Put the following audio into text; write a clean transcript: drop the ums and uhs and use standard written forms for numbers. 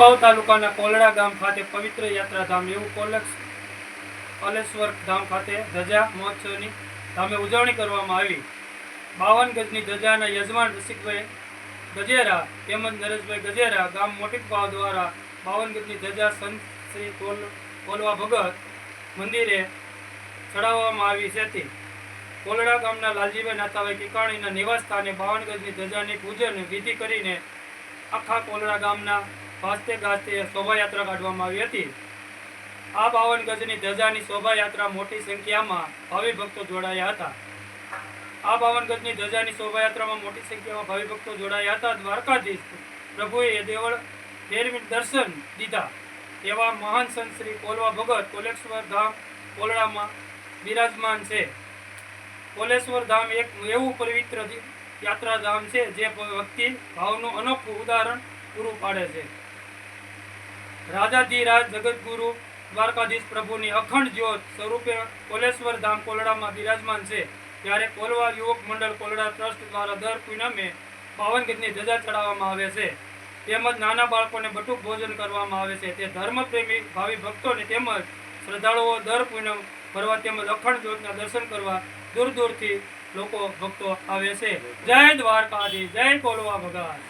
ભચાઉ તાલુકાના કોલડા ગામ ખાતે પવિત્ર યાત્રાધામ એવું કોલેશ્વર ધામ ખાતે ધજા મહોત્સવની ધામે ઉજવણી કરવામાં આવી। 52 ગજની ધજાના યજમાન રસિકભાઈ ગજેરા તેમજ નરેશભાઈ ગજેરા ગામ મોટી વાવ દ્વારા 52 ગજની ધજા સંત શ્રી કોલવા ભગત મંદિરે ચડાવવામાં આવી છે। કોલડા ગામના લાલજીભાઈ નાથાભાઈ કિકાણીના નિવાસ સ્થાને 52 ગજની ધજાની પૂજન વિધિ કરીને આખા કોલડા ગામના ભાસ્તે ગાસ્તે શોભાયાત્રા કાઢવામાં આવી હતી। આ 52 ગજની ધજાની શોભાયાત્રા મોટી સંખ્યામાં ભાવિ ભક્તો જોડાયા હતા। આ 52 ગજની ધજાની શોભાયાત્રામાં મોટી સંખ્યામાં ભાવિ ભક્તો જોડાયા હતા। દ્વારકાધીશ પ્રભુએ દેવળ ફેરવી દર્શન દીધા એવા મહાન સંત શ્રી કોલવા ભગત કોલેશ્વર ધામ કોલડામાં બિરાજમાન છે। કોલેશ્વર ધામ એક એવું પવિત્ર યાત્રાધામ છે જે ભક્તિ ભાવનું અનોખું ઉદાહરણ પૂરું પાડે છે। રાજાધિરાજ જગતગુરુ દ્વારકાધીશ પ્રભુની અખંડ જ્યોત સ્વરૂપે કોલેશ્વર ધામ કોલડામાં બિરાજમાન છે। ત્યારે કોલવા યુવક મંડળ કોલડા ટ્રસ્ટ દ્વારા દર પૂનમે 52 ગજની ધજા ચડાવવામાં આવે છે તેમજ નાના બાળકોને બટુક ભોજન કરવામાં આવે છે। તે ધર્મપ્રેમી ભાવિ ભક્તોને તેમજ શ્રદ્ધાળુઓ દર પૂનમ ભરવા તેમજ અખંડ જ્યોતના દર્શન કરવા દૂર દૂરથી લોકો ભક્તો આવે છે। જય દ્વારકાધીશ, જય કોલવા ભગત।